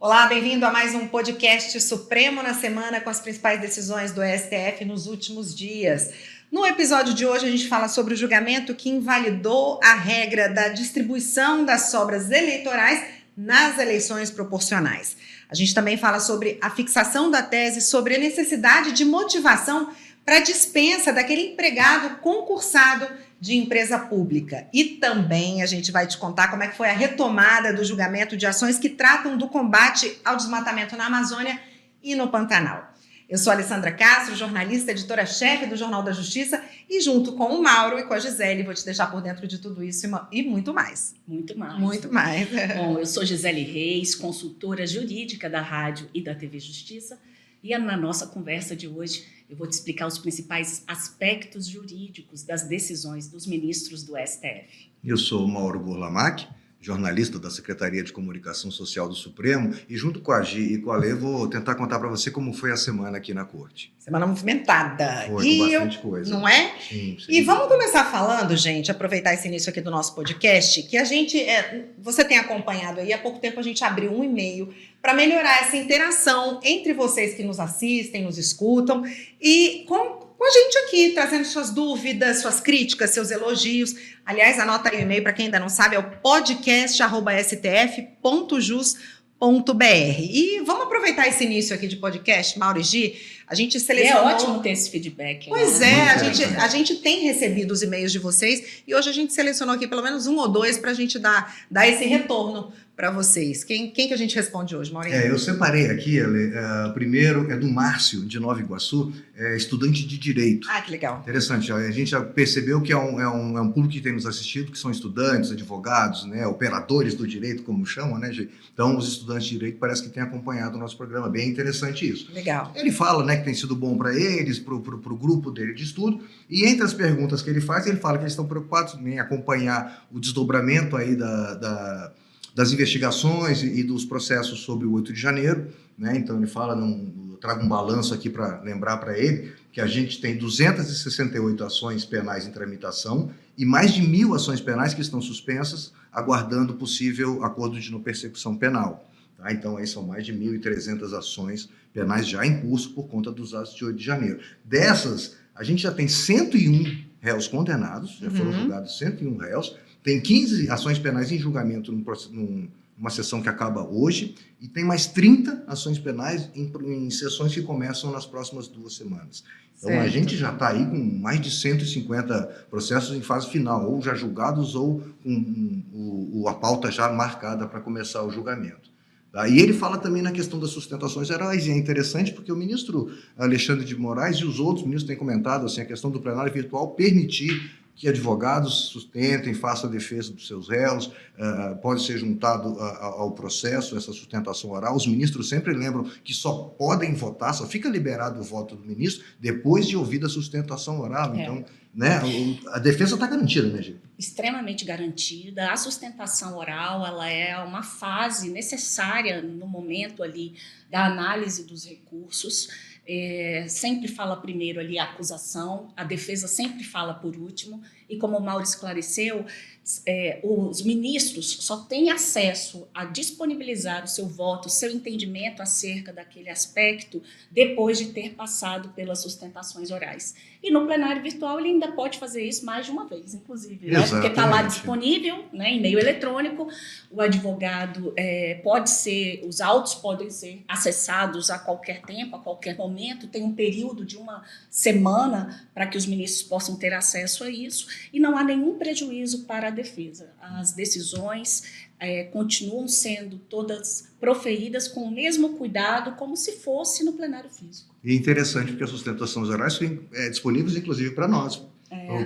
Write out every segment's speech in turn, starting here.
Olá, bem-vindo a mais um podcast Supremo na Semana com as principais decisões do STF nos últimos dias. No episódio de hoje a gente fala sobre o julgamento que invalidou a regra da distribuição das sobras eleitorais nas eleições proporcionais. A gente também fala sobre a fixação da tese sobre a necessidade de motivação para a dispensa daquele empregado concursado de empresa pública. E também a gente vai te contar como é que foi a retomada do julgamento de ações que tratam do combate ao desmatamento na Amazônia e no Pantanal. Eu sou a Alessandra Castro, jornalista, editora-chefe do Jornal da Justiça, e junto com o Mauro e com a Gisele, vou te deixar por dentro de tudo isso e muito mais. Muito mais. Muito mais. Bom, eu sou Gisele Reis, consultora jurídica da Rádio e da TV Justiça, e na nossa conversa de hoje eu vou te explicar os principais aspectos jurídicos das decisões dos ministros do STF. Eu sou Mauro Burlamac, jornalista da Secretaria de Comunicação Social do Supremo, e junto com a Gi e com a Lê vou tentar contar para você como foi a semana aqui na Corte. Semana movimentada. Foi, com bastante coisa. Não é? Sim. E vamos começar falando, gente, aproveitar esse início aqui do nosso podcast, que a gente, você tem acompanhado aí, há pouco tempo a gente abriu um e-mail para melhorar essa interação entre vocês que nos assistem, nos escutam, e com a gente aqui, trazendo suas dúvidas, suas críticas, seus elogios. Aliás, anota aí o e-mail, para quem ainda não sabe, é o podcast@stf.jus.br. E vamos aproveitar esse início aqui de podcast, Mauro e Gi. A gente selecionou... É ótimo ter esse feedback. Pois é, a gente tem recebido os e-mails de vocês e hoje a gente selecionou aqui pelo menos um ou dois para a gente dar esse retorno para vocês. Quem que a gente responde hoje, Maurinho? Eu separei aqui, primeiro é do Márcio, de Nova Iguaçu, estudante de Direito. Ah, que legal. Interessante, a gente já percebeu que é um público que tem nos assistido, que são estudantes, advogados, né, operadores do direito, como chamam, né, gente? Então, os estudantes de Direito parece que têm acompanhado o nosso programa, bem interessante isso. Legal. Ele fala, né, que tem sido bom para eles, para o grupo dele de estudo, e entre as perguntas que ele faz, ele fala que eles estão preocupados em acompanhar o desdobramento aí das investigações e dos processos sobre o 8 de janeiro, né? Então ele fala, eu trago um balanço aqui para lembrar para ele, que a gente tem 268 ações penais em tramitação e mais de 1.000 ações penais que estão suspensas, aguardando possível acordo de não persecução penal. Tá? Então aí são mais de 1.300 ações penais já em curso por conta dos atos de 8 de janeiro. Dessas, a gente já tem 101 réus condenados, já foram julgados 101 réus, tem 15 ações penais em julgamento numa sessão que acaba hoje e tem mais 30 ações penais em sessões que começam nas próximas 2 semanas. Então, certo. A gente já está aí com mais de 150 processos em fase final, ou já julgados ou com a pauta já marcada para começar o julgamento. Tá? E ele fala também na questão das sustentações orais, e é interessante porque o ministro Alexandre de Moraes e os outros ministros têm comentado assim, a questão do plenário virtual permitir que advogados sustentem, façam a defesa dos seus réus, pode ser juntado ao processo, essa sustentação oral. Os ministros sempre lembram que só podem votar, só fica liberado o voto do ministro depois de ouvida a sustentação oral. Então, né, a defesa está garantida, né, gente? Extremamente garantida. A sustentação oral, ela é uma fase necessária no momento ali da análise dos recursos. Sempre fala primeiro ali a acusação, a defesa sempre fala por último, e como o Mauro esclareceu, os ministros só têm acesso a disponibilizar o seu voto, o seu entendimento acerca daquele aspecto depois de ter passado pelas sustentações orais. E no plenário virtual ele ainda pode fazer isso mais de uma vez, inclusive, né? Porque está lá disponível, né, em meio eletrônico, o advogado os autos podem ser acessados a qualquer tempo, a qualquer momento, tem um período de 1 semana para que os ministros possam ter acesso a isso, e não há nenhum prejuízo para a defesa. As decisões continuam sendo todas proferidas com o mesmo cuidado, como se fosse no plenário físico. E é interessante porque as sustentações orais são disponíveis, inclusive, para nós,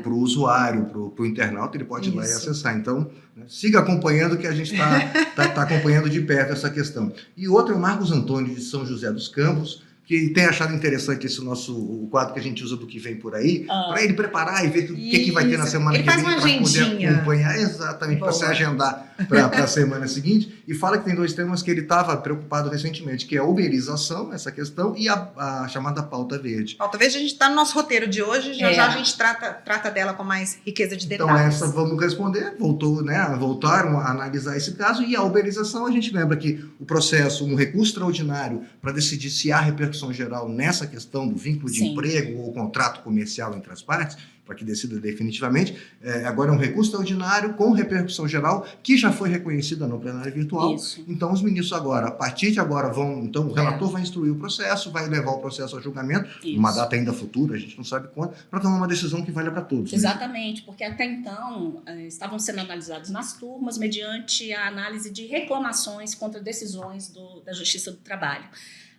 para o usuário, para o internauta, ele pode ir lá e acessar. Então, né, siga acompanhando que a gente está acompanhando de perto essa questão. E outro é o Marcos Antônio de São José dos Campos, que tem achado interessante o quadro que a gente usa do que vem por aí, para ele preparar e ver o que vai ter na semana ele que vem, faz uma para poder agendinha. acompanhar, exatamente, para se agendar para a semana seguinte, e fala que tem 2 temas que ele estava preocupado recentemente, que é a uberização, essa questão, e a chamada pauta verde. Pauta verde a gente está no nosso roteiro de hoje, já a gente trata dela com mais riqueza de detalhes. Então essa vamos responder, voltaram a analisar esse caso, e a uberização a gente lembra que o processo, um recurso extraordinário para decidir se há repercussão geral nessa questão do vínculo de emprego ou contrato comercial entre as partes, para que decida definitivamente, agora é um recurso extraordinário com repercussão geral que já foi reconhecida no plenário virtual. Isso. Então os ministros agora, a partir de agora, o relator vai instruir o processo, vai levar o processo a julgamento, numa data ainda futura, a gente não sabe quando, para tomar uma decisão que valha para todos. Exatamente, porque até então estavam sendo analisados nas turmas mediante a análise de reclamações contra decisões da Justiça do Trabalho.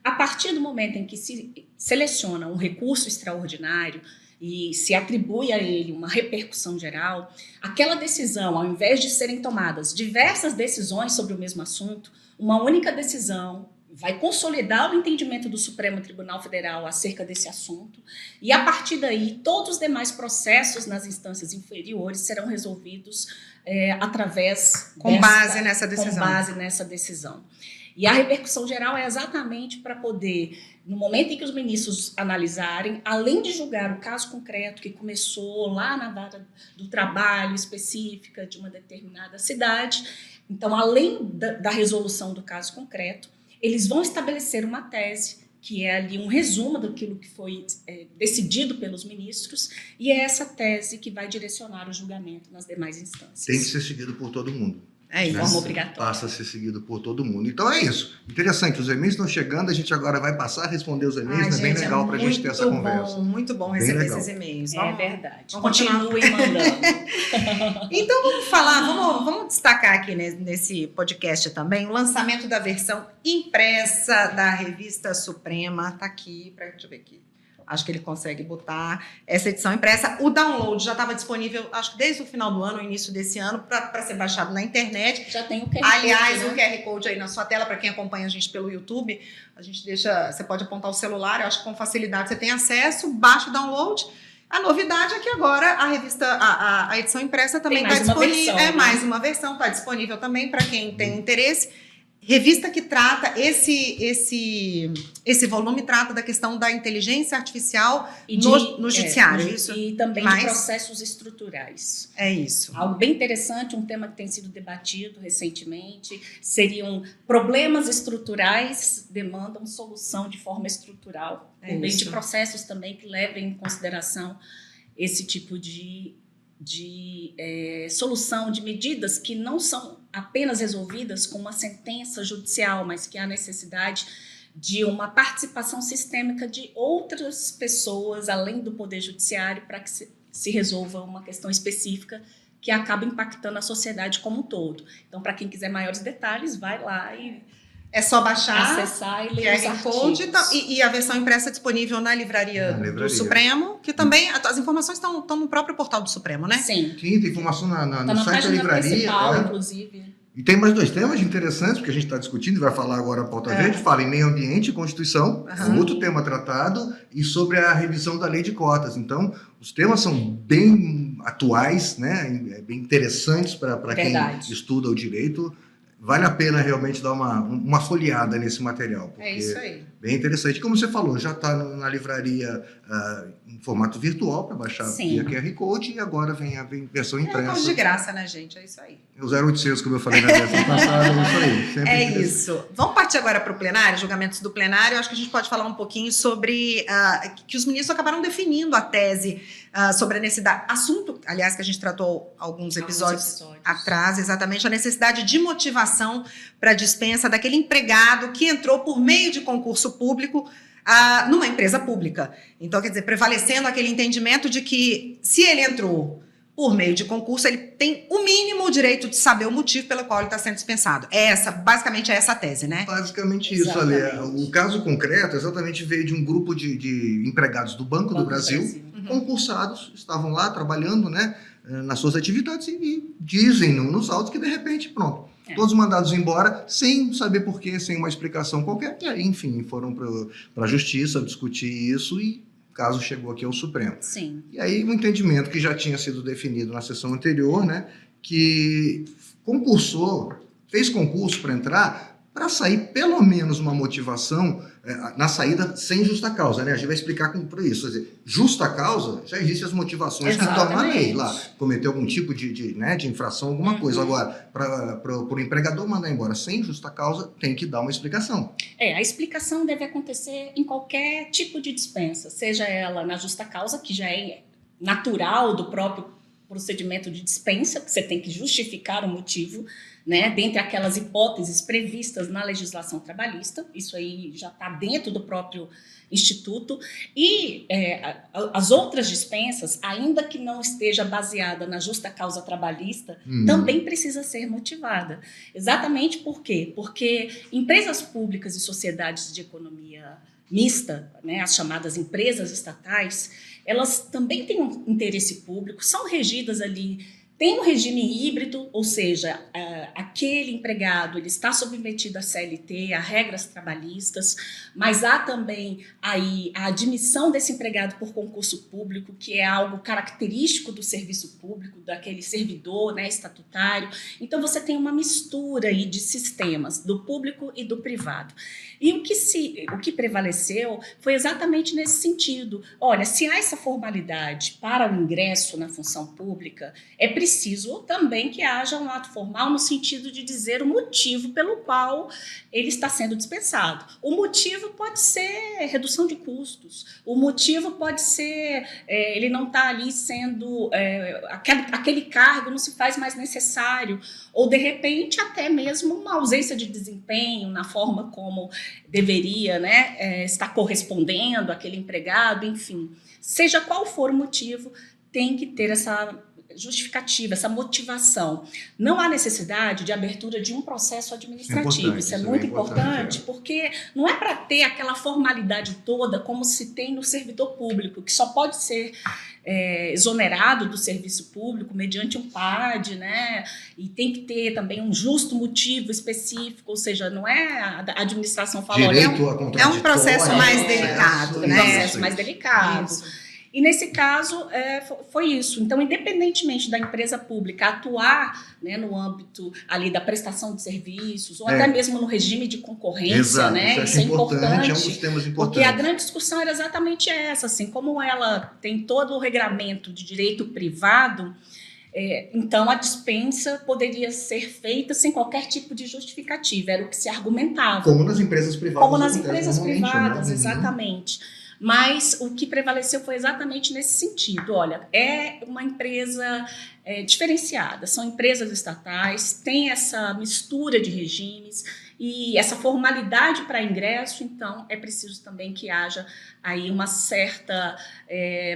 A partir do momento em que se seleciona um recurso extraordinário e se atribui a ele uma repercussão geral, aquela decisão, ao invés de serem tomadas diversas decisões sobre o mesmo assunto, uma única decisão vai consolidar o entendimento do Supremo Tribunal Federal acerca desse assunto e, a partir daí, todos os demais processos nas instâncias inferiores serão resolvidos através com base nessa decisão. E a repercussão geral é exatamente para poder, no momento em que os ministros analisarem, além de julgar o caso concreto que começou lá na data do trabalho específica de uma determinada cidade, então, além da resolução do caso concreto, eles vão estabelecer uma tese, que é ali um resumo daquilo que foi decidido pelos ministros, e é essa tese que vai direcionar o julgamento nas demais instâncias. Tem que ser seguido por todo mundo. É isso. De forma obrigatória. Passa a ser seguido por todo mundo. Então é isso. Interessante, os e-mails estão chegando, a gente agora vai passar a responder os e-mails, é bem legal para a gente ter essa conversa. Muito bom receber esses e-mails. É verdade. Continuem mandando. Então vamos destacar aqui nesse podcast também o lançamento da versão impressa da Revista Suprema. Está aqui, deixa eu ver aqui. Acho que ele consegue botar essa edição impressa. O download já estava disponível, acho que desde o final do ano, o início desse ano, para ser baixado na internet. Já tem o QR Code. Aliás, o QR Code aí na sua tela, para quem acompanha a gente pelo YouTube, você pode apontar o celular, eu acho que com facilidade você tem acesso, baixa o download. A novidade é que agora a revista, a edição impressa também está disponível. Mais uma versão, está disponível também para quem tem interesse. Revista que trata, esse volume trata da questão da inteligência artificial no judiciário. Isso. E também de processos estruturais. É isso. Algo bem interessante, um tema que tem sido debatido recentemente, seriam problemas estruturais demandam solução de forma estrutural, por meio de processos também que levem em consideração esse tipo de solução de medidas que não são apenas resolvidas com uma sentença judicial, mas que há necessidade de uma participação sistêmica de outras pessoas, além do Poder Judiciário, para que se resolva uma questão específica que acaba impactando a sociedade como um todo. Então, para quem quiser maiores detalhes, vai lá e é só baixar, acessar e ler os artigos. E a versão impressa é disponível na livraria do Supremo, que também as informações estão no próprio portal do Supremo, né? Sim. Tem informação no site da livraria. Principal, inclusive. E tem mais 2 temas interessantes, porque a gente está discutindo, e vai falar agora a pauta verde, fala em meio ambiente e Constituição, outro tema tratado, e sobre a revisão da lei de cotas. Então, os temas são bem atuais, né? Bem interessantes para quem estuda o direito. Vale a pena realmente dar uma folheada nesse material. Porque é isso aí. Bem interessante. Como você falou, já está na livraria em formato virtual para baixar via QR Code e agora vem a versão impressa. É de graça, né, gente? É isso aí. O 0800, como eu falei na versão passada, é isso aí. Sempre isso. Vamos partir agora para o plenário, julgamentos do plenário. Acho que a gente pode falar um pouquinho sobre que os ministros acabaram definindo a tese sobre a necessidade. Assunto, aliás, que a gente tratou alguns episódios atrás, exatamente, a necessidade de motivação para a dispensa daquele empregado que entrou por meio de concurso público numa empresa pública. Então, quer dizer, prevalecendo aquele entendimento de que se ele entrou por meio de concurso, ele tem o mínimo direito de saber o motivo pelo qual ele está sendo dispensado. Basicamente é essa a tese, né? Basicamente isso, Ali. O caso concreto exatamente veio de um grupo de empregados do Banco do Brasil, concursados, estavam lá trabalhando, né, nas suas atividades e dizem nos autos que, de repente, pronto, Todos mandados embora, sem saber porquê, sem uma explicação qualquer. E aí, enfim, foram para a justiça discutir isso e o caso chegou aqui ao Supremo. Sim. E aí, um entendimento que já tinha sido definido na sessão anterior, né, que fez concurso para entrar, para sair pelo menos uma motivação na saída sem justa causa, né? A gente vai explicar por isso. Quer dizer, justa causa, já existem as motivações que estão na lei lá. Cometer algum tipo de infração, alguma coisa. Agora, para o empregador mandar embora sem justa causa, tem que dar uma explicação. A explicação deve acontecer em qualquer tipo de dispensa, seja ela na justa causa, que já é natural do próprio procedimento de dispensa, que você tem que justificar o motivo, né, dentre aquelas hipóteses previstas na legislação trabalhista, isso aí já está dentro do próprio Instituto, e as outras dispensas, ainda que não esteja baseada na justa causa trabalhista, também precisa ser motivada. Exatamente por quê? Porque empresas públicas e sociedades de economia mista, né, as chamadas empresas estatais, elas também têm um interesse público, são regidas ali, tem um regime híbrido, ou seja, aquele empregado ele está submetido à CLT, a regras trabalhistas, mas há também aí a admissão desse empregado por concurso público, que é algo característico do serviço público, daquele servidor, né, estatutário. Então, você tem uma mistura aí de sistemas, do público e do privado. E o que prevaleceu foi exatamente nesse sentido. Olha, se há essa formalidade para o ingresso na função pública, é preciso também que haja um ato formal no sentido de dizer o motivo pelo qual ele está sendo dispensado. O motivo pode ser redução de custos, o motivo pode ser ele não está ali sendo... aquele cargo não se faz mais necessário, ou, de repente, até mesmo uma ausência de desempenho na forma como deveria, né, estar correspondendo àquele empregado, enfim. Seja qual for o motivo, tem que ter essa justificativa, essa motivação. Não há necessidade de abertura de um processo administrativo. Isso é muito importante, porque não é para ter aquela formalidade toda como se tem no servidor público, que só pode ser exonerado do serviço público mediante um PAD, né? E tem que ter também um justo motivo específico, ou seja, não é a administração falou, é um processo mais delicado, né? Um processo mais delicado. Isso. E nesse caso foi isso. Então, independentemente da empresa pública atuar, né, no âmbito ali da prestação de serviços, ou até mesmo no regime de concorrência, exato, né? Isso é importante, é um dos temas importantes. Porque a grande discussão era exatamente essa, assim, como ela tem todo o regramento de direito privado, então a dispensa poderia ser feita sem qualquer tipo de justificativa, era o que se argumentava. Como nas empresas privadas. Como nas empresas privadas, né? Exatamente. Mas o que prevaleceu foi exatamente nesse sentido. Olha, é uma empresa diferenciada, são empresas estatais, tem essa mistura de regimes e essa formalidade para ingresso, então é preciso também que haja aí uma certa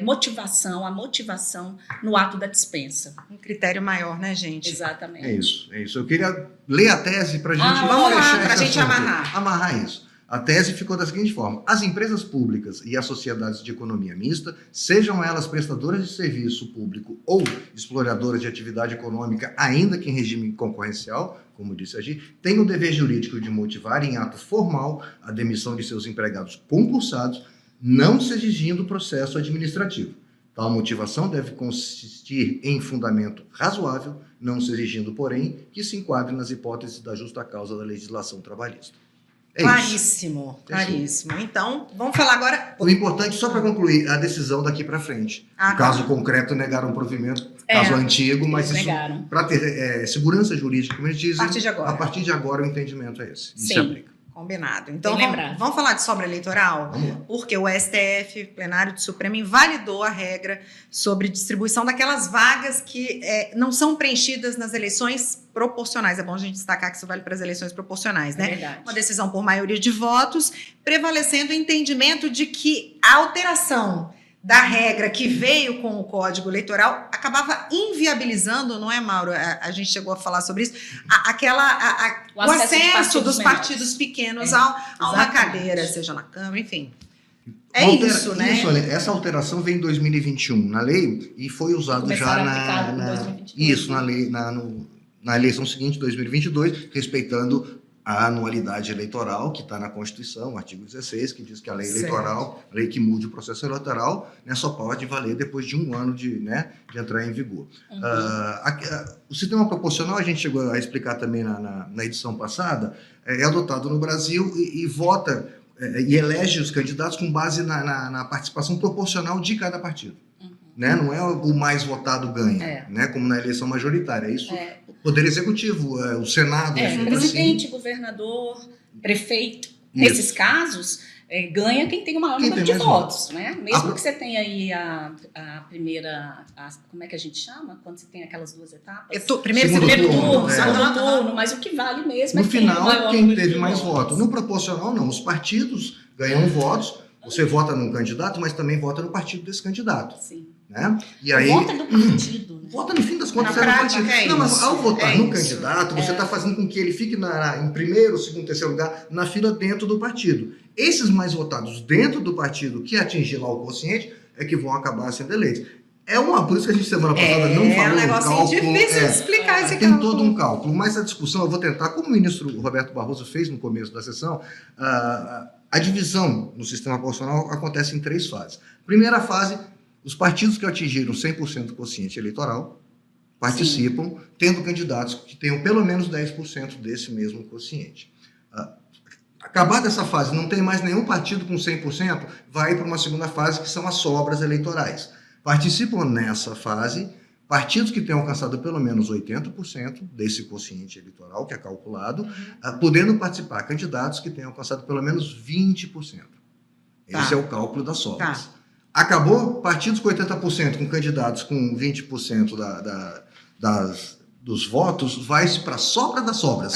motivação, a motivação no ato da dispensa. Um critério maior, né, gente? Exatamente. É isso. Eu queria ler a tese para a gente... vamos lá, para a gente amarrar. Amarrar isso. A tese ficou da seguinte forma: as empresas públicas e as sociedades de economia mista, sejam elas prestadoras de serviço público ou exploradoras de atividade econômica, ainda que em regime concorrencial, como disse a Gi, têm o dever jurídico de motivar em ato formal a demissão de seus empregados concursados, não se exigindo processo administrativo. Tal motivação deve consistir em fundamento razoável, não se exigindo, porém, que se enquadre nas hipóteses da justa causa da legislação trabalhista. Claríssimo. Então, vamos falar agora... O importante, só para concluir, a decisão daqui para frente. No caso concreto, negaram o provimento, caso antigo, mas isso, para ter segurança jurídica, como eles dizem, a partir de agora o entendimento é esse. Isso se aplica. Combinado. Então, vamos falar de sobra eleitoral? Vamos lá. Porque o STF, plenário do Supremo, invalidou a regra sobre distribuição daquelas vagas que não são preenchidas nas eleições proporcionais. É bom a gente destacar que isso vale para as eleições proporcionais, né? Verdade. Uma decisão por maioria de votos, prevalecendo o entendimento de que a alteração da regra que veio com o Código Eleitoral acabava inviabilizando, não é, Mauro? A gente chegou a falar sobre isso, o acesso dos partidos pequenos a uma cadeira, seja na Câmara, enfim. Isso, né? Isso, olha, essa alteração veio em 2021 na lei e foi usado já na lei na eleição seguinte, 2022, respeitando a anualidade eleitoral, que está na Constituição, artigo 16, que diz que a lei eleitoral, a lei que mude o processo eleitoral, né, só pode valer depois de 1 ano de entrar em vigor. O sistema proporcional, a gente chegou a explicar também na edição passada, é adotado no Brasil e vota e elege os candidatos com base na participação proporcional de cada partido. Né? Não é o mais votado ganha, né? Como na eleição majoritária. Isso, o Poder Executivo, o Senado... presidente, governador, prefeito. Isso. Nesses casos, ganha quem tem o maior número de votos. Né? Mesmo que você tenha aí a primeira... como é que a gente chama? Quando você tem aquelas 2 etapas? Primeiro e segundo turno. Mas o que vale mesmo no final, quem teve mais votos. No proporcional, não. Os partidos ganham votos. Você vota num candidato, mas também vota no partido desse candidato. Sim. Né? E aí, vota no partido. Né? Vota no fim das contas no partido. Não, mas ao votar no candidato, você está fazendo com que ele fique em primeiro, segundo, terceiro lugar na fila dentro do partido. Esses mais votados dentro do partido que atingir lá o quociente é que vão acabar sendo eleitos. Por isso que a gente semana passada não falou do cálculo. Difícil de explicar esse tem cálculo. Todo um cálculo, mas a discussão eu vou tentar, como o ministro Roberto Barroso fez no começo da sessão, a divisão no sistema proporcional acontece em 3 fases. Primeira fase, os partidos que atingiram 100% do quociente eleitoral participam, tendo candidatos que tenham pelo menos 10% desse mesmo quociente. Acabada essa fase, não tem mais nenhum partido com 100%, vai para uma segunda fase, que são as sobras eleitorais. Participam nessa fase partidos que tenham alcançado pelo menos 80% desse quociente eleitoral, que é calculado, podendo participar candidatos que tenham alcançado pelo menos 20%. Esse é o cálculo das sobras. Acabou, partidos com 80%, com candidatos com 20% dos votos, vai-se para a sobra das sobras.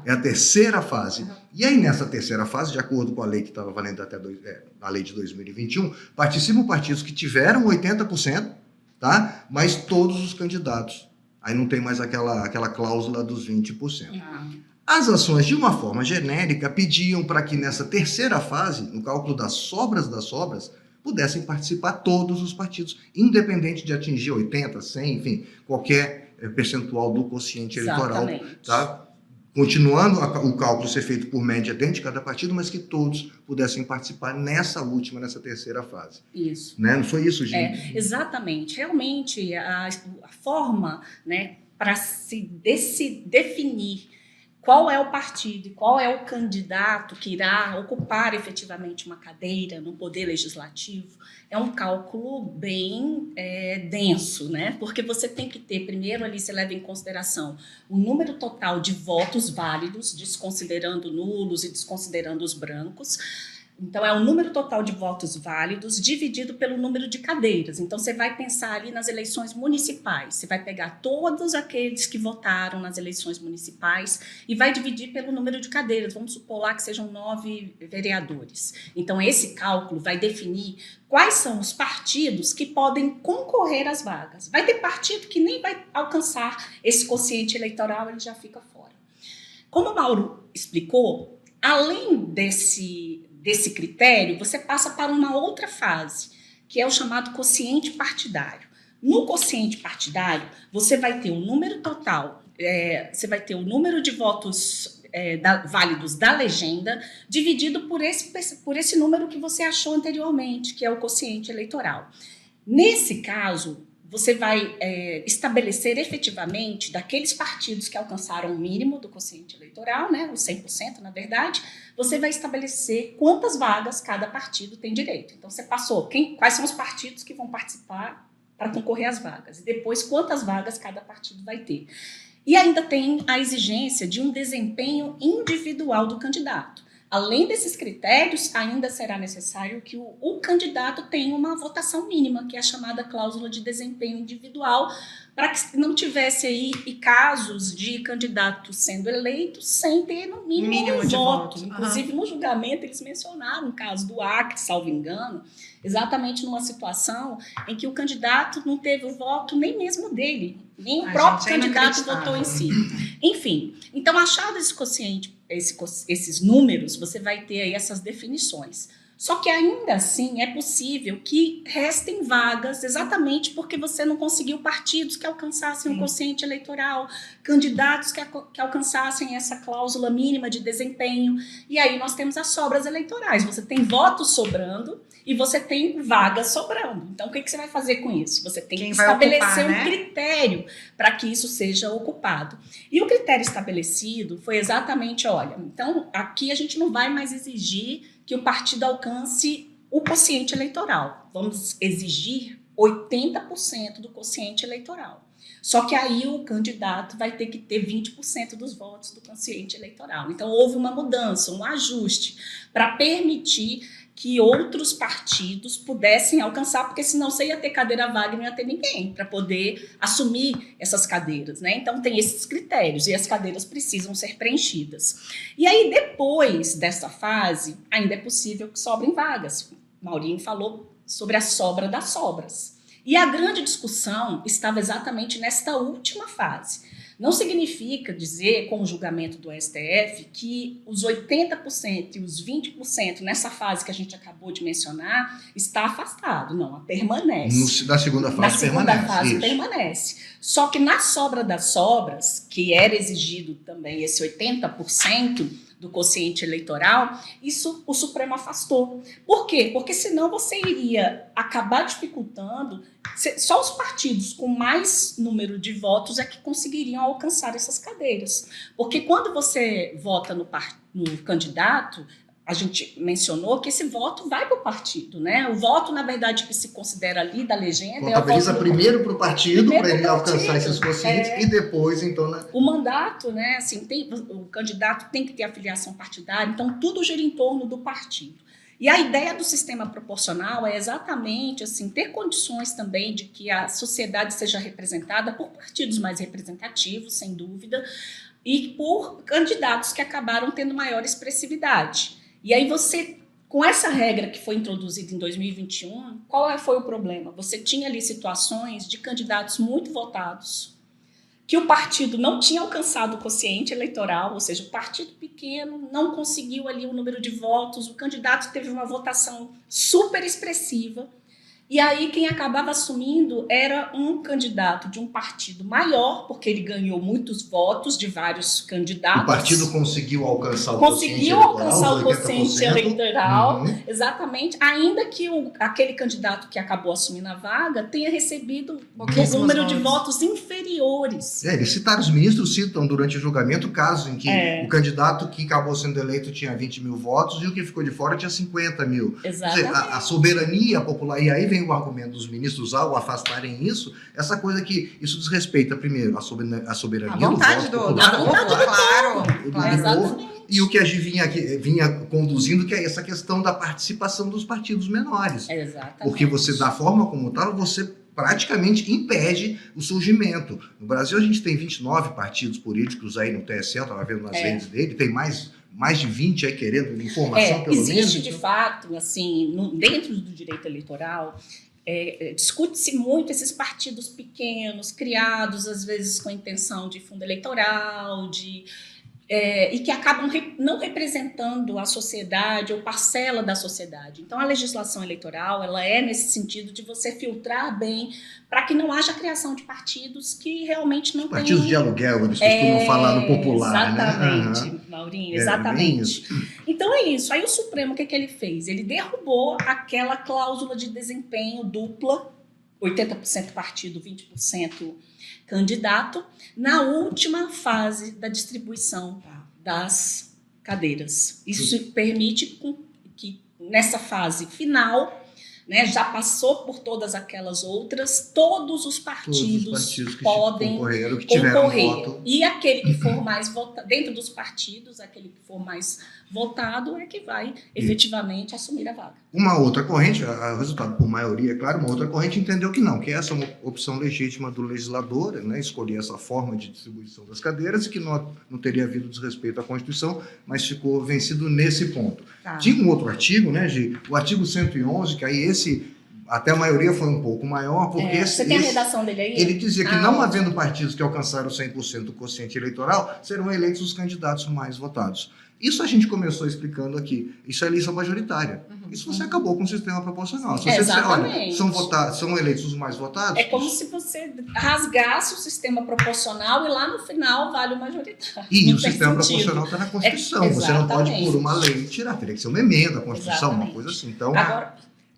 É a terceira fase. E aí, nessa terceira fase, de acordo com a lei que estava valendo até a lei de 2021, participam partidos que tiveram 80%, tá? Mas todos os candidatos. Aí não tem mais aquela cláusula dos 20%. As ações, de uma forma genérica, pediam para que nessa terceira fase, no cálculo das sobras, pudessem participar todos os partidos, independente de atingir 80%, 100%, enfim, qualquer percentual do quociente eleitoral. Tá? Continuando o cálculo ser feito por média dentro de cada partido, mas que todos pudessem participar nessa terceira fase. Isso. Né? Não foi isso, gente? Exatamente. Realmente, a forma, né, para se definir qual é o partido e qual é o candidato que irá ocupar efetivamente uma cadeira no Poder Legislativo é um cálculo bem denso, né? Porque você tem que ter, primeiro ali você leva em consideração o número total de votos válidos, desconsiderando nulos e desconsiderando os brancos. Então, é o número total de votos válidos dividido pelo número de cadeiras. Então, você vai pensar ali nas eleições municipais. Você vai pegar todos aqueles que votaram nas eleições municipais e vai dividir pelo número de cadeiras. Vamos supor lá que sejam 9 vereadores. Então, esse cálculo vai definir quais são os partidos que podem concorrer às vagas. Vai ter partido que nem vai alcançar esse quociente eleitoral, ele já fica fora. Como o Mauro explicou, além desse critério, você passa para uma outra fase, que é o chamado quociente partidário. No quociente partidário, você vai ter o número total, você vai ter o número de votos válidos da legenda, dividido por esse número que você achou anteriormente, que é o quociente eleitoral. Nesse caso, você vai estabelecer efetivamente daqueles partidos que alcançaram o mínimo do quociente eleitoral, né, os 100%, na verdade, você vai estabelecer quantas vagas cada partido tem direito. Então, você passou quais são os partidos que vão participar para concorrer às vagas, e depois quantas vagas cada partido vai ter. E ainda tem a exigência de um desempenho individual do candidato. Além desses critérios, ainda será necessário que o candidato tenha uma votação mínima, que é a chamada cláusula de desempenho individual, para que não tivesse aí casos de candidatos sendo eleitos sem ter no mínimo um voto. Inclusive, no julgamento, eles mencionaram o caso do Acre, salvo engano, exatamente numa situação em que o candidato não teve o voto nem mesmo dele, nem o próprio candidato votou em si. Enfim, então, achado esse quociente, esses números, você vai ter aí essas definições. Só que ainda assim é possível que restem vagas exatamente porque você não conseguiu partidos que alcançassem o quociente eleitoral, candidatos que alcançassem essa cláusula mínima de desempenho. E aí nós temos as sobras eleitorais. Você tem votos sobrando e você tem vagas sobrando. Então, o que você vai fazer com isso? Você tem que estabelecer um critério para que isso seja ocupado. E o critério estabelecido foi exatamente, olha, então aqui a gente não vai mais exigir que o partido alcance o quociente eleitoral. Vamos exigir 80% do quociente eleitoral. Só que aí o candidato vai ter que ter 20% dos votos do quociente eleitoral. Então, houve uma mudança, um ajuste, para permitir que outros partidos pudessem alcançar, porque senão você ia ter cadeira vaga e não ia ter ninguém para poder assumir essas cadeiras, né? Então tem esses critérios e as cadeiras precisam ser preenchidas. E aí depois dessa fase, ainda é possível que sobrem vagas. Maurinho falou sobre a sobra das sobras. E a grande discussão estava exatamente nesta última fase. Não significa dizer, com o julgamento do STF, que os 80% e os 20% nessa fase que a gente acabou de mencionar está afastado. Não, permanece. Na segunda fase permanece. Na segunda fase permanece. Só que na sobra das sobras, que era exigido também esse 80% do quociente eleitoral, isso o Supremo afastou. Por quê? Porque senão você iria acabar dificultando, só os partidos com mais número de votos é que conseguiriam alcançar essas cadeiras. Porque quando você vota no candidato, a gente mencionou que esse voto vai para o partido, né? O voto, na verdade, que se considera ali da legenda... Contabiliza primeiro para o partido, para ele alcançar esses quocientes, e depois, então... Né? O mandato, né? Assim, o candidato tem que ter afiliação partidária, então tudo gira em torno do partido. E a ideia do sistema proporcional é exatamente assim, ter condições também de que a sociedade seja representada por partidos mais representativos, sem dúvida, e por candidatos que acabaram tendo maior expressividade. E aí você, com essa regra que foi introduzida em 2021, qual foi o problema? Você tinha ali situações de candidatos muito votados, que o partido não tinha alcançado o quociente eleitoral, ou seja, o partido pequeno não conseguiu ali o número de votos, o candidato teve uma votação super expressiva, e aí quem acabava assumindo era um candidato de um partido maior, porque ele ganhou muitos votos de vários candidatos. O partido conseguiu alcançar o quociente eleitoral, exatamente, ainda que aquele candidato que acabou assumindo a vaga tenha recebido um número de votos inferiores. Eles citaram, os ministros citam durante o julgamento casos em que o candidato que acabou sendo eleito tinha 20 mil votos e o que ficou de fora tinha 50 mil. Exatamente. Quer dizer, a soberania popular, e aí vem o argumento dos ministros ao afastarem isso, essa coisa que isso desrespeita, primeiro, a soberania do voto popular, claro. E o que a gente vinha conduzindo, que é essa questão da participação dos partidos menores. Exatamente. Porque você, da forma como tal, você praticamente impede o surgimento. No Brasil, a gente tem 29 partidos políticos aí no TSE, eu estava vendo nas redes dele, tem mais de 20 aí querendo informação, pelo menos. Existe, de fato, assim, dentro do direito eleitoral, discute-se muito esses partidos pequenos, criados, às vezes, com a intenção de fundo eleitoral, e que acabam não representando a sociedade ou parcela da sociedade. Então, a legislação eleitoral ela é nesse sentido de você filtrar bem para que não haja criação de partidos que realmente não tenham... Partidos de aluguel, eles costumam falar no popular, exatamente, né? Maurinho, exatamente. Então é isso. Aí o Supremo, o que ele fez? Ele derrubou aquela cláusula de desempenho dupla, 80% partido, 20% candidato, na última fase da distribuição das cadeiras. Isso permite que nessa fase final, né, já passou por todas aquelas outras, todos os partidos que podem concorrer. E aquele que for mais votado, dentro dos partidos, aquele que for mais votado é que vai efetivamente assumir a vaga. Uma outra corrente, o resultado por maioria, é claro, uma outra corrente entendeu que não, que essa é uma opção legítima do legislador, né, escolher essa forma de distribuição das cadeiras e que não teria havido desrespeito à Constituição, mas ficou vencido nesse ponto. Tá. Tinha um outro artigo, né, o artigo 111, que aí até a maioria foi um pouco maior, porque você tem a redação dele aí? Ele dizia que não havendo partidos que alcançaram 100% do quociente eleitoral, serão eleitos os candidatos mais votados. Isso a gente começou explicando aqui. Isso é eleição majoritária. Isso você acabou com o sistema proporcional. Se você disser, olha, são eleitos os mais votados. É como se você rasgasse o sistema proporcional e lá no final vale o majoritário. E o sistema proporcional está na Constituição. Você não pode, por uma lei, tirar. Teria que ser uma emenda à Constituição, uma coisa assim. Então, agora,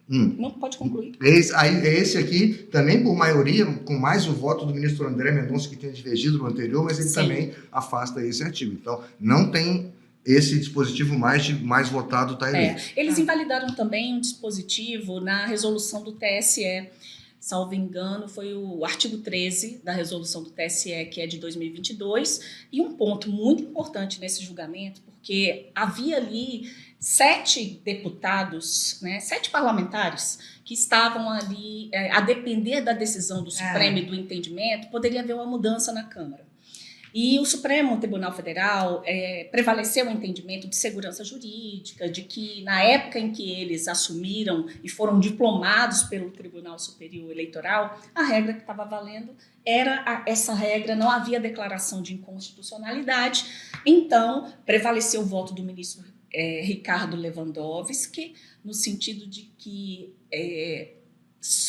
não pode concluir. Esse aqui, também por maioria, com mais o voto do ministro André Mendonça, que tinha divergido no anterior, mas ele também afasta esse artigo. Então, não tem esse dispositivo mais votado está eleito. Eles invalidaram também um dispositivo na resolução do TSE, salvo engano, foi o artigo 13 da resolução do TSE, que é de 2022, e um ponto muito importante nesse julgamento, porque havia ali 7 deputados, 7 parlamentares, que estavam ali, a depender da decisão do Supremo e do entendimento, poderia haver uma mudança na Câmara. E o Supremo Tribunal Federal prevaleceu o entendimento de segurança jurídica, de que na época em que eles assumiram e foram diplomados pelo Tribunal Superior Eleitoral, a regra que estava valendo era essa regra, não havia declaração de inconstitucionalidade, então prevaleceu o voto do ministro Ricardo Lewandowski, no sentido de que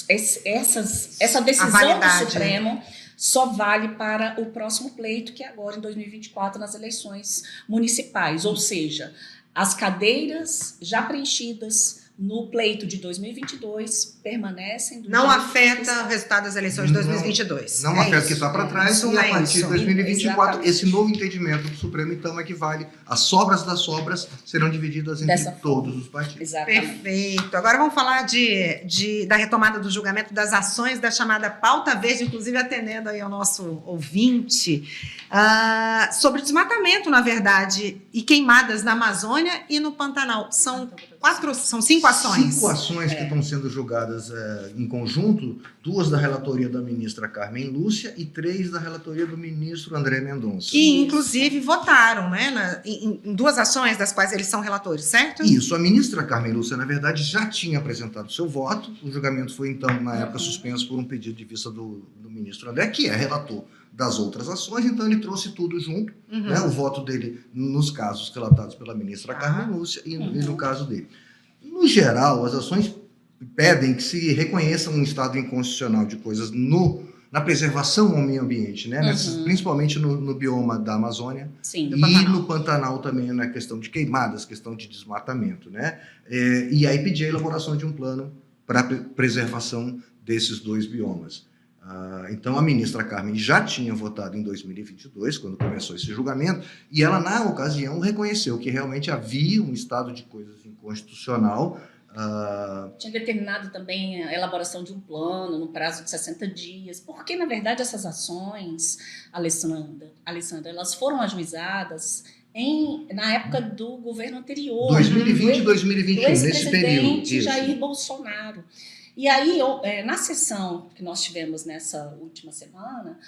essa decisão do Supremo só vale para o próximo pleito, que é agora em 2024, nas eleições municipais. Ou seja, as cadeiras já preenchidas no pleito de 2022 permanecem... Não afeta o resultado das eleições de 2022. Não afeta o que está para trás, e a partir de 2024, esse novo entendimento do Supremo, então, é que vale. As sobras das sobras serão divididas entre todos os partidos. Exatamente. Perfeito. Agora vamos falar da retomada do julgamento das ações da chamada pauta verde, inclusive atendendo aí ao nosso ouvinte, sobre desmatamento, na verdade, e queimadas na Amazônia e no Pantanal. São 5 ações. 5 ações que estão sendo julgadas em conjunto, 2 da relatoria da ministra Carmen Lúcia e 3 da relatoria do ministro André Mendonça. Que, inclusive, votaram, em 2 ações das quais eles são relatores, certo? Isso. A ministra Carmen Lúcia, na verdade, já tinha apresentado seu voto. O julgamento foi, então, na época, suspenso por um pedido de vista do ministro André, que é relator das outras ações, então ele trouxe tudo junto, o voto dele nos casos relatados pela ministra Carmen Lúcia e no caso dele. No geral, as ações pedem que se reconheça um estado inconstitucional de coisas na preservação ao meio ambiente, principalmente no bioma da Amazônia. Sim, e no Pantanal também, na questão de queimadas, questão de desmatamento. E aí pedir a elaboração de um plano para preservação desses 2 biomas. Então, a ministra Carmen já tinha votado em 2022, quando começou esse julgamento, e ela, na ocasião, reconheceu que realmente havia um estado de coisas inconstitucional. Tinha determinado também a elaboração de um plano no prazo de 60 dias, porque, na verdade, essas ações, Alessandra, elas foram ajuizadas na época do governo anterior. 2020 e 2021, nesse período. Do Jair Bolsonaro. E aí, na sessão que nós tivemos nessa última semana,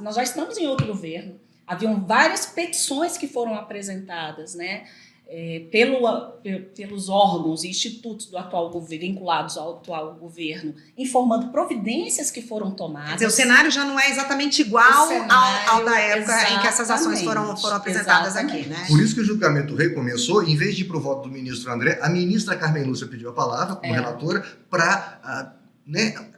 nós já estamos em outro governo, haviam várias petições que foram apresentadas, pelos órgãos e institutos do atual governo, vinculados ao atual governo, informando providências que foram tomadas. Quer dizer, o cenário já não é exatamente igual ao da época em que essas ações foram apresentadas aqui, Por isso que o julgamento recomeçou, em vez de ir para o voto do ministro André, a ministra Carmen Lúcia pediu a palavra como relatora para...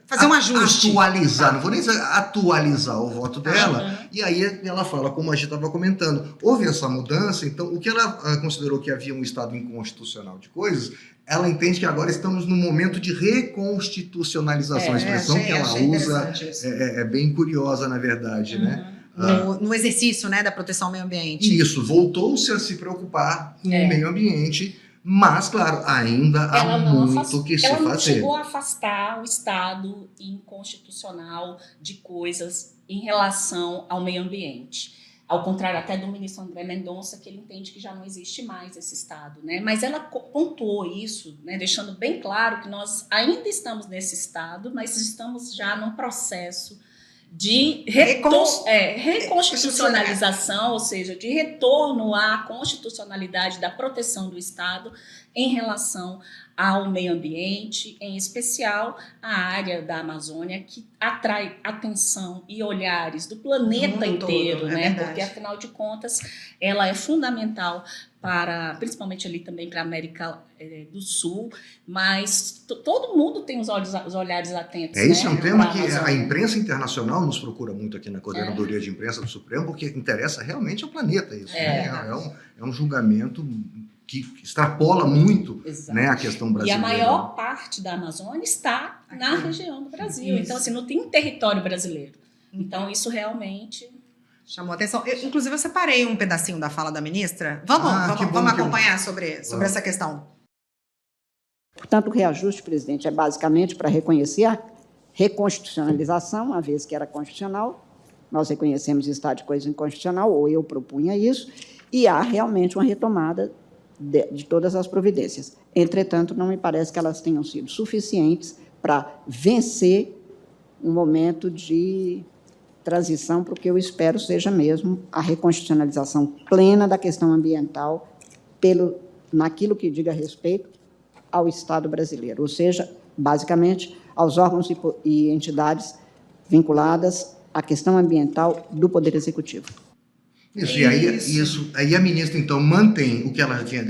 fazer um ajuste. Atualizar, não vou nem dizer atualizar o voto dela. E aí ela fala, como a gente estava comentando, houve essa mudança, então o que ela considerou que havia um estado inconstitucional de coisas, ela entende que agora estamos num momento de reconstitucionalização. A expressão que ela usa é bem curiosa, na verdade, No exercício da proteção ao meio ambiente. Isso, voltou-se a se preocupar com o meio ambiente. Mas, claro, ainda há muito que se fazer. Ela não chegou a afastar o estado inconstitucional de coisas em relação ao meio ambiente. Ao contrário até do ministro André Mendonça, que ele entende que já não existe mais esse estado. Mas ela pontuou isso, deixando bem claro que nós ainda estamos nesse estado, mas estamos já num processo de reconstitucionalização, ou seja, de retorno à constitucionalidade da proteção do Estado em relação ao meio ambiente, em especial a área da Amazônia, que atrai atenção e olhares do planeta inteiro, todo, né? Porque, afinal de contas, ela é fundamental para, principalmente ali também para a América do Sul, mas todo mundo tem os olhares atentos. Esse né, é um tema que Amazônia. a imprensa internacional nos procura muito aqui na Coordenadoria de Imprensa do Supremo, porque interessa realmente ao planeta isso. Né? É um julgamento que extrapola muito, né, a questão E brasileira. a maior parte da Amazônia está na região do Brasil. Isso. Então, assim, não tem território brasileiro. Então, isso realmente chamou atenção. Inclusive, eu separei um pedacinho da fala da ministra. Vamos acompanhar sobre essa questão. Portanto, o reajuste, presidente, é basicamente para reconhecer a reconstitucionalização, uma vez que era constitucional, nós reconhecemos estado de coisa inconstitucional, ou eu propunha isso, e há realmente uma retomada de todas as providências. Entretanto, não me parece que elas tenham sido suficientes para vencer um momento de transição para o que eu espero seja mesmo a reconstitucionalização plena da questão ambiental naquilo que diga respeito ao Estado brasileiro, ou seja, basicamente, aos órgãos e entidades vinculadas à questão ambiental do Poder Executivo. Isso, e aí a ministra, então, mantém o que ela tinha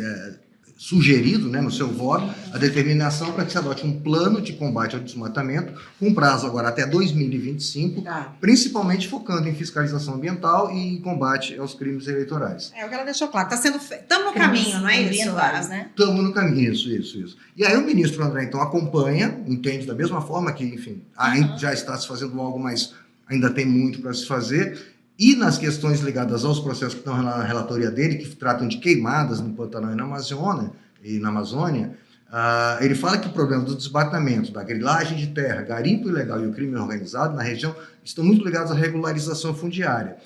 sugerido, né, no seu voto, a determinação para que se adote um plano de combate ao desmatamento, com prazo agora até 2025, principalmente focando em fiscalização ambiental e combate aos crimes eleitorais. É o que ela deixou claro. Estamos no caminho, não é isso? Né? Estamos no caminho, isso. E aí o ministro André, então, acompanha, entende da mesma forma que, enfim, já está se fazendo algo, mas ainda tem muito para se fazer. E nas questões ligadas aos processos que estão na relatoria dele, que tratam de queimadas no Pantanal e na Amazônia, ele fala que o problema do desmatamento, da grilagem de terra, garimpo ilegal e o crime organizado na região estão muito ligados à regularização fundiária.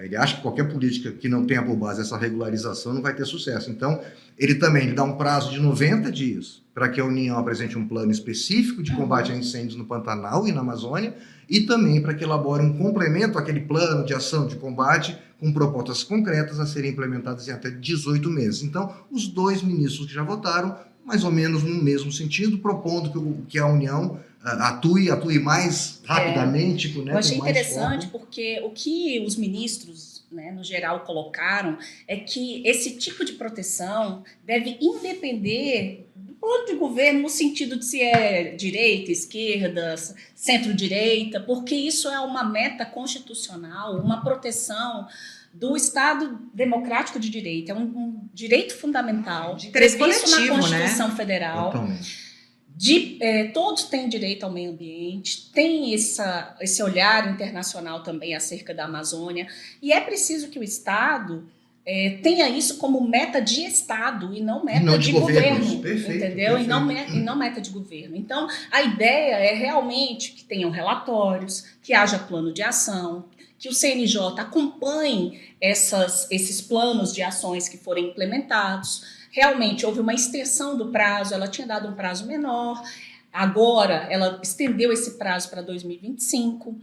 Ele acha que qualquer política que não tenha por base essa regularização não vai ter sucesso. Então, ele também dá um prazo de 90 dias para que a União apresente um plano específico de combate a incêndios no Pantanal e na Amazônia, e também para que elabore um complemento àquele plano de ação de combate com propostas concretas a serem implementadas em até 18 meses. Então, os dois ministros que já votaram, mais ou menos no mesmo sentido, propondo que a União atue mais rapidamente. Né, eu achei interessante porque o que os ministros, né, no geral, colocaram é que esse tipo de proteção deve independer do plano de governo no sentido de se é direita, esquerda, centro-direita, porque isso é uma meta constitucional, uma proteção do Estado democrático de direito. É um direito fundamental, previsto na Constituição Federal. Totalmente. Todos têm direito ao meio ambiente, tem esse olhar internacional também acerca da Amazônia, e é preciso que o Estado tenha isso como meta de Estado e não meta de governo. Perfeito, entendeu? Perfeito. E não meta de governo. Então, a ideia é realmente que tenham relatórios, que haja plano de ação, que o CNJ acompanhe esses planos de ações que forem implementados. Realmente houve uma extensão do prazo, ela tinha dado um prazo menor, agora ela estendeu esse prazo para 2025.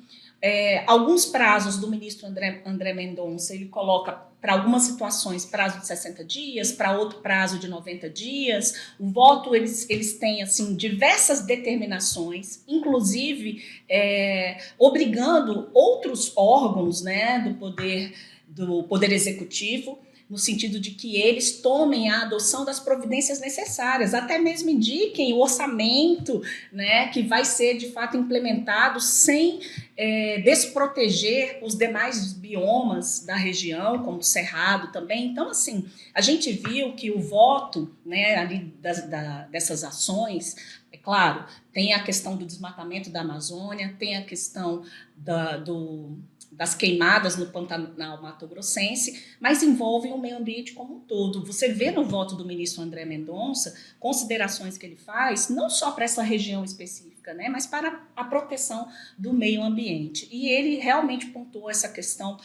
Alguns prazos do ministro André Mendonça, ele coloca para algumas situações prazo de 60 dias, para outro prazo de 90 dias. O voto, eles têm assim, diversas determinações, inclusive obrigando outros órgãos, né, do poder Executivo, no sentido de que eles tomem a adoção das providências necessárias, até mesmo indiquem o orçamento, né, que vai ser, de fato, implementado sem desproteger os demais biomas da região, como o Cerrado também. Então, assim, a gente viu que o voto, né, ali dessas ações, é claro, tem a questão do desmatamento da Amazônia, tem a questão das queimadas no Pantanal Mato-Grossense, mas envolvem o meio ambiente como um todo. Você vê no voto do ministro André Mendonça considerações que ele faz, não só para essa região específica, né, mas para a proteção do meio ambiente. E ele realmente pontuou essa questão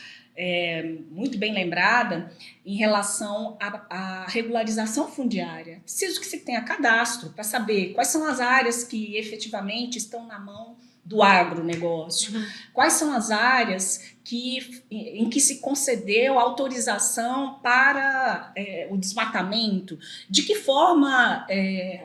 muito bem lembrada em relação à regularização fundiária. Preciso que se tenha cadastro para saber quais são as áreas que efetivamente estão na mão do agronegócio? Quais são as áreas em que se concedeu autorização para o desmatamento? De que forma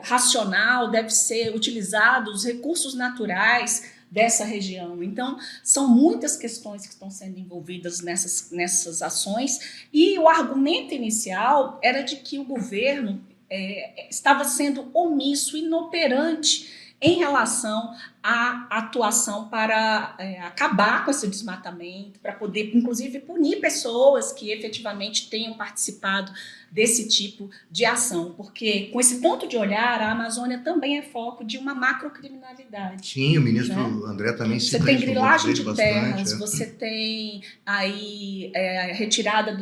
racional deve ser utilizados os recursos naturais dessa região? Então, são muitas questões que estão sendo envolvidas nessas ações, e o argumento inicial era de que o governo estava sendo omisso, inoperante em relação à atuação para acabar com esse desmatamento, para poder, inclusive, punir pessoas que efetivamente tenham participado desse tipo de ação. Porque, com esse ponto de olhar, a Amazônia também é foco de uma macrocriminalidade. Sim, o ministro André também Você tem grilagem de bastante, terras, você tem aí retirada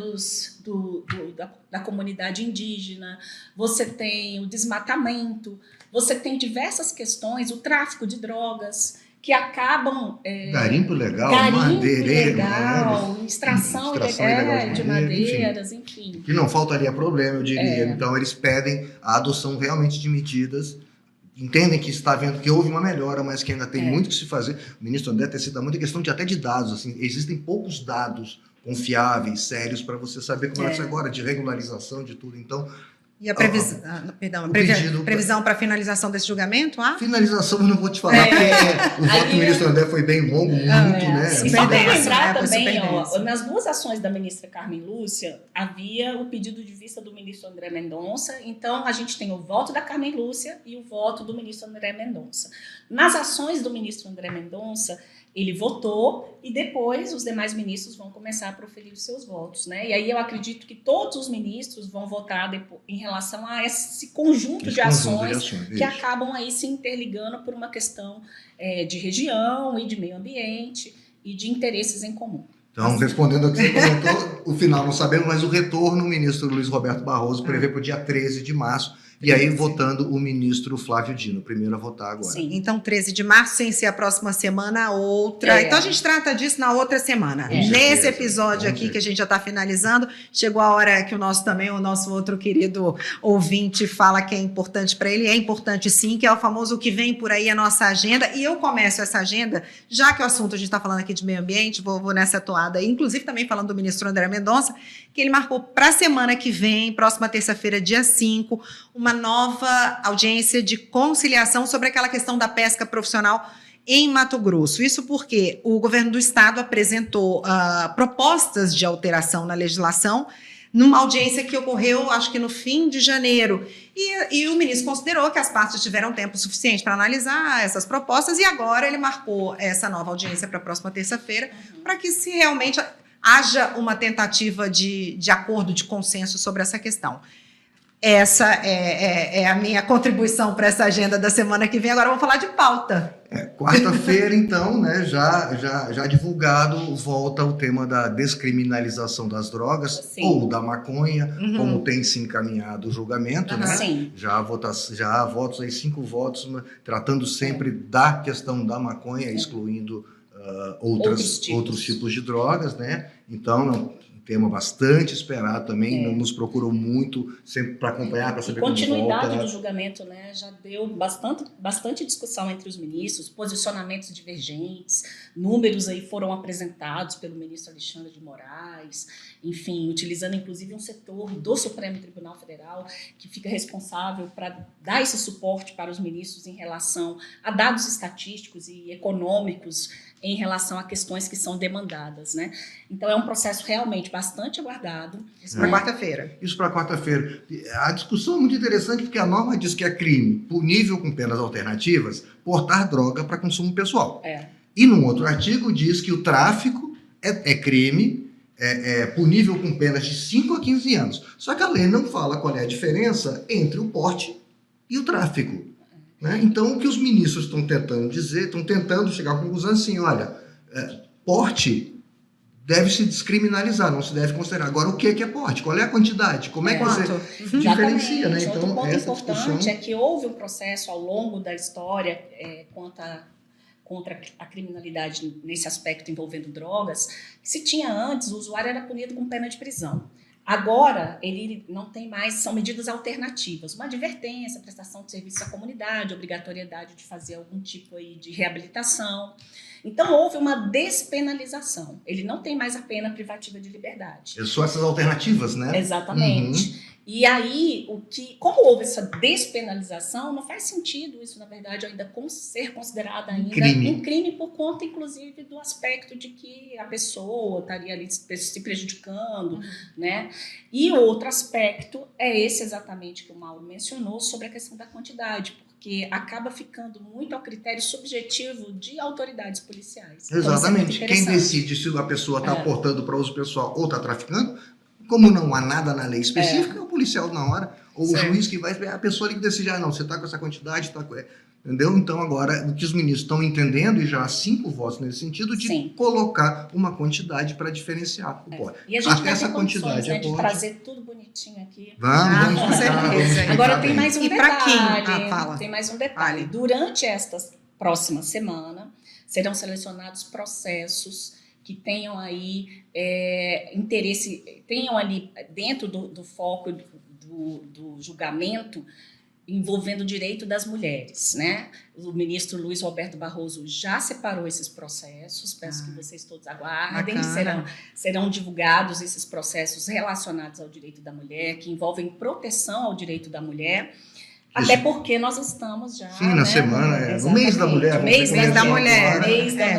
da comunidade indígena, você tem o desmatamento, você tem diversas questões, o tráfico de drogas, que acabam... garimpo legal, extração ilegal de madeiras, enfim. Que não faltaria problema, eu diria. Então, eles pedem a adoção realmente de medidas, entendem que está vendo que houve uma melhora, mas que ainda tem muito que se fazer. O ministro André tem sido muita questão de até de dados. Assim, existem poucos dados confiáveis, sérios, para você saber como é isso agora, de regularização, de tudo. Então... E a previsão para finalização desse julgamento? Finalização eu não vou te falar, porque o voto do ministro André foi bem longo, né? E só para lembrar também, nas duas ações da ministra Carmen Lúcia, havia o pedido de vista do ministro André Mendonça, então a gente tem o voto da Carmen Lúcia e o voto do ministro André Mendonça. Nas ações do ministro André Mendonça, ele votou e depois os demais ministros vão começar a proferir os seus votos, né? E aí eu acredito que todos os ministros vão votar em relação a esse conjunto de ações que acabam aí se interligando por uma questão de região e de meio ambiente e de interesses em comum. Então, respondendo ao que você comentou, o final não sabemos, mas o retorno, o ministro Luiz Roberto Barroso prevê para o dia 13 de março, e aí votando o ministro Flávio Dino, o primeiro a votar agora. Sim. Então, 13 de março, sem ser a próxima semana, a outra. Então, a gente trata disso na outra semana. Nesse episódio aqui, que a gente já está finalizando, chegou a hora que o nosso outro querido ouvinte fala que é importante para ele. É importante sim, que é o famoso que vem por aí a nossa agenda. E eu começo essa agenda, já que o assunto a gente está falando aqui de meio ambiente, vou nessa toada aí, inclusive também falando do ministro André Mendonça, que ele marcou para a semana que vem, próxima terça-feira, dia 5, uma nova audiência de conciliação sobre aquela questão da pesca profissional em Mato Grosso. Isso porque o governo do estado apresentou propostas de alteração na legislação numa audiência que ocorreu, acho que no fim de janeiro. E o ministro considerou que as partes tiveram tempo suficiente para analisar essas propostas e agora ele marcou essa nova audiência para a próxima terça-feira para que se realmente haja uma tentativa de acordo, de consenso sobre essa questão. Essa é a minha contribuição para essa agenda da semana que vem. Agora vamos falar de pauta. Quarta-feira, então, né, já divulgado, volta o tema da descriminalização das drogas, sim, ou da maconha, como tem se encaminhado o julgamento, né? Sim. Já há votos aí, 5 votos, tratando sempre da questão da maconha, excluindo outros tipos de drogas, né? Então, tema bastante esperado também, nos procurou muito sempre para acompanhar, para saber como volta. A continuidade do julgamento, né, já deu bastante discussão entre os ministros, posicionamentos divergentes, números aí foram apresentados pelo ministro Alexandre de Moraes, enfim, utilizando inclusive um setor do Supremo Tribunal Federal que fica responsável para dar esse suporte para os ministros em relação a dados estatísticos e econômicos em relação a questões que são demandadas, né? Então, é um processo realmente bastante aguardado. Isso para quarta-feira. Isso para quarta-feira. A discussão é muito interessante porque a norma diz que é crime punível com penas alternativas portar droga para consumo pessoal. E num outro artigo diz que o tráfico é crime, punível com penas de 5 a 15 anos. Só que a lei não fala qual é a diferença entre o porte e o tráfico. Né? Então, o que os ministros estão tentando dizer, estão tentando chegar à conclusão assim, olha, porte deve se descriminalizar, não se deve considerar. Agora, o que é porte? Qual é a quantidade? Como é que você diferencia? Né? Então, outro ponto essa importante discussão... é que houve um processo ao longo da história contra a criminalidade nesse aspecto envolvendo drogas, que se tinha antes, o usuário era punido com pena de prisão. Agora, ele não tem mais, são medidas alternativas, uma advertência, prestação de serviço à comunidade, obrigatoriedade de fazer algum tipo aí de reabilitação. Então, houve uma despenalização. Ele não tem mais a pena privativa de liberdade. São essas alternativas, né? Exatamente. E aí, como houve essa despenalização, não faz sentido isso, na verdade, ainda ser considerado ainda um crime por conta, inclusive, do aspecto de que a pessoa estaria ali se prejudicando, né? E outro aspecto é esse exatamente que o Mauro mencionou sobre a questão da quantidade, porque acaba ficando muito ao critério subjetivo de autoridades policiais. Exatamente. Então, quem decide se a pessoa está aportando para uso pessoal ou está traficando, como não há nada na lei específica, é o policial na hora, ou o juiz que vai, a pessoa que decide, não, você está com essa quantidade, entendeu? Então agora, o que os ministros estão entendendo, e já há 5 votos nesse sentido, de colocar uma quantidade para diferenciar o pode. E a gente vai ter condições, né, de trazer tudo bonitinho aqui. Vamos com certeza. Agora tem mais um detalhe. Fala. Tem mais um detalhe. Durante esta próxima semana, serão selecionados processos que tenham aí interesse, tenham ali dentro do foco do julgamento envolvendo o direito das mulheres, né? O ministro Luiz Roberto Barroso já separou esses processos, peço que vocês todos aguardem, serão divulgados esses processos relacionados ao direito da mulher, que envolvem proteção ao direito da mulher. Até porque nós estamos já... Sim, na semana, no mês da mulher. Mês da mulher.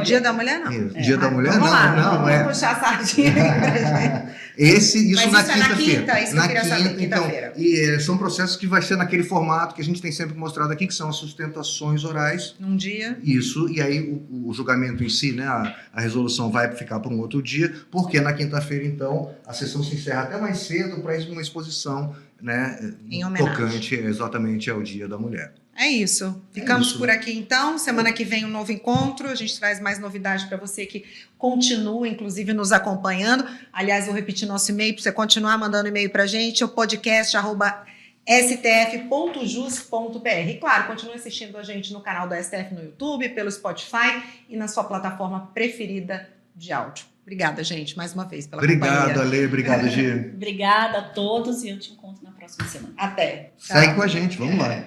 Dia da mulher, não. Dia da mulher, vamos lá, não. Vamos puxar a sardinha pra gente. Isso na quinta-feira. Isso que eu queria saber, quinta-feira. E são processos que vai ser naquele formato que a gente tem sempre mostrado aqui, que são as sustentações orais. Num dia. Isso, e aí o julgamento em si, né, a resolução vai ficar para um outro dia, porque na quinta-feira, então, a sessão se encerra até mais cedo para uma exposição, né, tocante exatamente ao Dia da Mulher. É isso. Ficamos por aqui, então. Semana que vem um novo encontro. A gente traz mais novidades para você que continua, inclusive, nos acompanhando. Aliás, vou repetir nosso e-mail para você continuar mandando e-mail para a gente. O podcast@stf.jus.br. E, claro, continue assistindo a gente no canal do STF no YouTube, pelo Spotify e na sua plataforma preferida de áudio. Obrigada, gente, mais uma vez pela companhia. Obrigado, Ale. Obrigado, Gi. Obrigada a todos e eu te encontro na próxima semana. Até. Segue com a gente. Vamos lá.